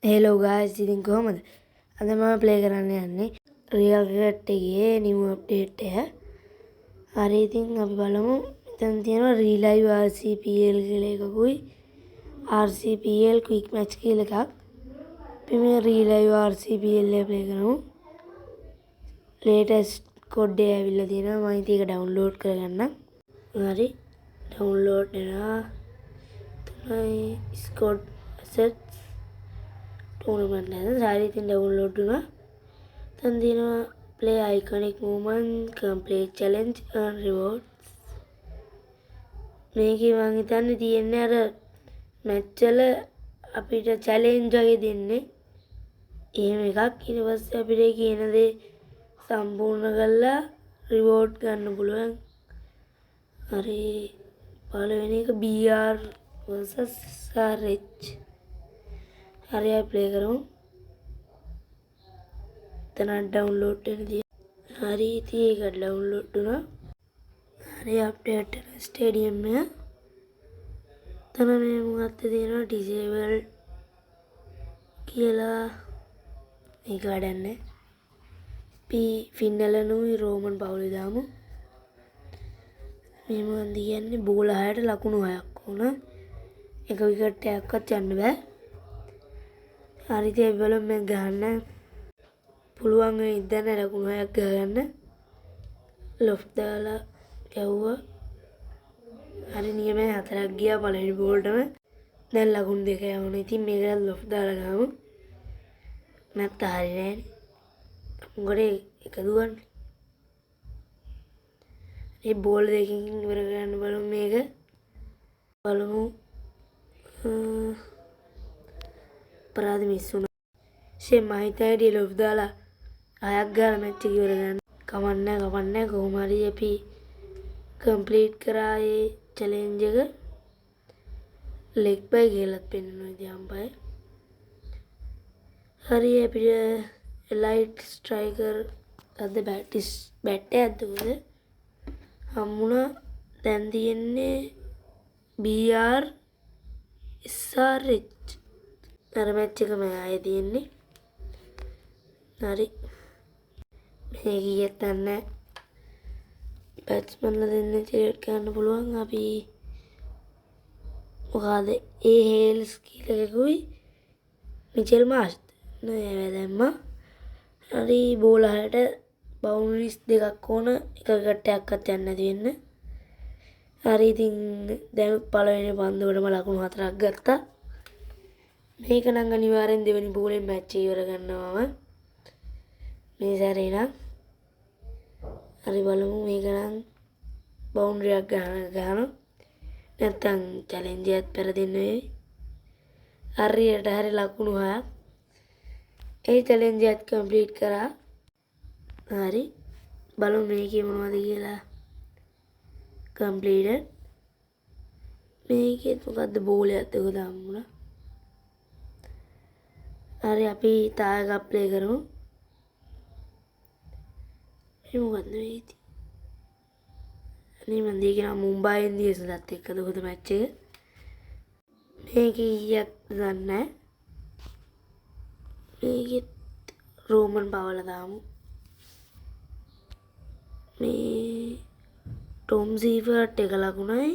Hello ගායිස්, ඉතින් කොහොමද? අද මම ප්ලේ කරන්න යන්නේ රියල් ක්‍රිකට් එකේ නිව් අප්ඩේට් එක. හරි, ඉතින් අපි බලමු. මෙතන තියෙනවා රීලයිව් RCPL කියලා එකකුයි RCPL ක්වික් මැච් කියලා එකක්. අපි මේ රීලයිව් RCPL එක ප්ලේ කරමු. ලේටස්ට් කොඩ් එක ඇවිල්ලා තියෙනවා. මම ඉතින් ඒක ඩවුන්ලෝඩ් කරගන්නම්. හරි, ඩවුන්ලෝඩ් වෙනවා. තුනයි ස්කොඩ් ඇසෙට්ස් टूर्नामेंट है सारी थी डाउनलोड हुआ तंदीनो play iconic movement complete challenge and rewards මේකේ මං හිතන්නේ තියෙන්නේ අර මැච් වල අපිට චැලෙන්ජ් වගේ දෙන්නේ එහෙම එකක්. ඊට පස්සේ අපිට කියන දේ සම්පූර්ණ කරලා රිවෝඩ් ගන්න පුළුවන්. හරි, පළවෙනි එක BR versus RH. හරි, අපි ප්ලේ කරමු. එතන ඩවුන්ලෝඩ් වෙනදී හරි, ඉතින් ඒක ඩවුන්ලෝඩ් වුණා. හරි, අප්ඩේට් වෙන ස්ටේඩියම් එක. එතන මේ මොකක්ද තියෙනවා ඩිසේබල් කියලා. මේක වැඩන්නේ. අපි ෆින්නලනුයි රෝමන් පවුලේ දාමු. මේ මොකක්ද කියන්නේ බෝල 6ට ලකුණු 6ක් ඕන. එක විකට් එකක්වත් යන්න බෑ. හරි, ඉතින් අපි බලමු මම ගහන්න පුළුවන් වෙයිද දැන් ලකුණු 6ක් ගහගන්න. ලොෆ් දාලා ගැව්වා. හරි, නියමයි 4ක් ගියා පළවෙනි බෝල්ටම. දැන් ලකුණු 2 යවුණා. ඉතින් මේකට ලොෆ් දාලා ගමු. නැත්නම් හරි නෑනේ. මොකද එක දුවන්නේ. මේ බෝල් දෙකකින් ඉවර කරන්න බලමු මේක. බලමු. පරාද මිස් වුණා. ෂේ මහිතයි ලොෆ් දාලා 6ක් ගාලා මැච් එක ඉවර කරන්න. කමන්නේ කොහොම හරි අපි කම්ප්ලීට් කරා ඒ චැලෙන්ජ් එක. ලෙග් බයි කියලාත් පෙන්නනවා ඉතින් අම්පයර්. හරි, අපිට ලයිට් ස්ට්‍රයිකර් අද බැට් එකක්ද උද හම්බුණා. දැන් තියෙන්නේ BR SRH. අර මැච් එකම ආයේ තියෙන්නේ. හරි, මේ කීයක් නැහැ. බැට්ස්මන්ලා දෙන්න සිලෙක්ට් කරන්න පුළුවන්. අපි මොකද ඒ හේල්ස් කියලා එකකුයි මිචෙල් මාර්ෂ් නෑ දැම්මා. හරි, බෝල 6ට බවුන්ඩරිස් 2ක් ඕන. එක විකට් එකක්වත් යන්න නැති වෙන්න. හරි, ඉතින් දැන් පළවෙනි පන්දුවටම ලකුණු 4ක් ගත්තා. මේක නම් අනිවාර්යෙන් දෙවෙනි බෝලෙන් මැච් එක ඉවර ගන්නවා මම. මේ සැරේ නම් හරි, බලමු මේක නම් බවුන්ඩරියක් ගන්නවා. නැත්තම් චැලෙන්ජ් එකත් පෙරදෙන්න වෙයි. හරියට හරි ලකුණු 6ක්. ඒ චැලෙන්ජ් එකත් කම්ප්ලීට් කරා. හරි, බලමු මේකේ මොනවද කියලා. කම්ප්ලීටඩ්. මේකේ මොකද්ද බෝලයක්ද ඔක දාමුණා. හරි, අපි තාය එකක් ප්ලේ කරමු. මේ මොකද්ද මේකේ? අනේ මන් දෙකේ මුම්බයි ඉන්දියන්ස්ලත් එක්කද උද මැච් එක. මේක ඊයක් දන්නේ. මේකෙත් රෝමන් පවුල දාමු. මේ ටොම් සීෆර්ට් එක ලකුණයි.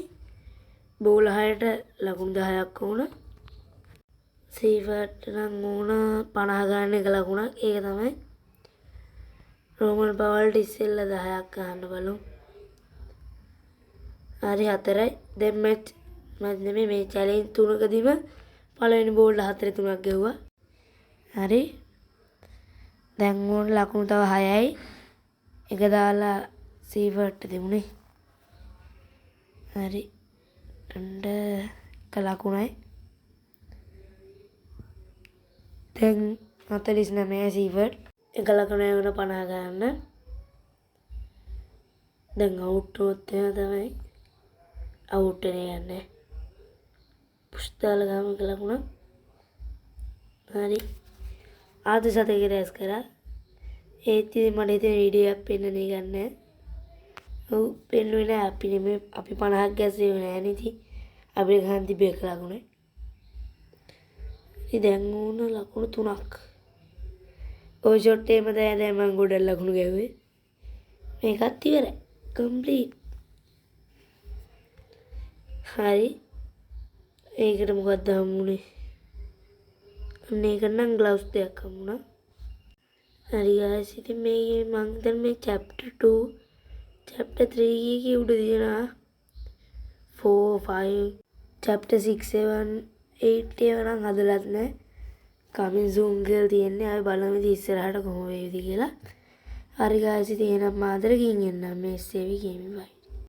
බෝල 6ට ලකුණු 10ක් ඕන. සීෆර්ට් නම් ඕන 50 ගන්න එක ලකුණක්. ඒක තමයි. රෝමන් පවුල්ට ඉස්සෙල්ලා 10ක් ගන්න බලමු. හරි, 4යි. දැන් මැච් නෙමෙයි මේ චැලෙන්ජ් තුනකදීම පළවෙනි බෝල්ට 4 3ක් ගැව්වා. හරි, දැන් ඕන ලකුණු තව 6යි. එක දාලා සීෆර්ට් දෙමුනේ. හරි, අඬ එක ලකුණයි. දැන් 49යි සීෆර්ට්. එක ලකුණයි වුණ 50 ගන්න. දැන් අවුට් වුත් තමයි. අවුට් වෙන්නේ යන්නේ. පුෂ් දාලා ගාම එක ලකුණ. හරි, ආද සතේ රැස් කරා. ඒත් ඉතින් මට හිතෙන වීඩියෝ එකක් පෙන්නන්නේ ගන්න. ඔව්, පෙන්නුවේ නෑ. අපි නෙමෙයි, අපි 50ක් ගැස්සෙන්නේ නෑනේ. ඉතින් අපිට ගන්න තිබ්බේ එක ලකුණයි. ඉතින් දැන් ඕන ලකුණු 3ක්. ඔය ෂොට් එකේම තමයි මම ගොඩක් ලකුණු ගැහුවේ. මේකත් ඉවරයි. කම්ප්ලීට්. හරි. ඒකට මොකක්ද හම්බුනේ? අන්න ඒක නම් ග්ලව්ස් දෙකක් හම්බුණා. හරි guys ඉතින් මේ මම දැන් මේ chapter 2 chapter 3 එකේ උඩ තියෙනවා 4 5 chapter 6 7 8 ඒවා නම් හදලත් නැහැ. coming soon කියලා තියෙන්නේ. ආයෙ බලමු ඉතින් ඉස්සරහට කොහොම වේවිද කියලා. හරි guys ඉතින් එහෙනම් මාතරකින් එන්නම් මේ සේවි ගේමින් බයි.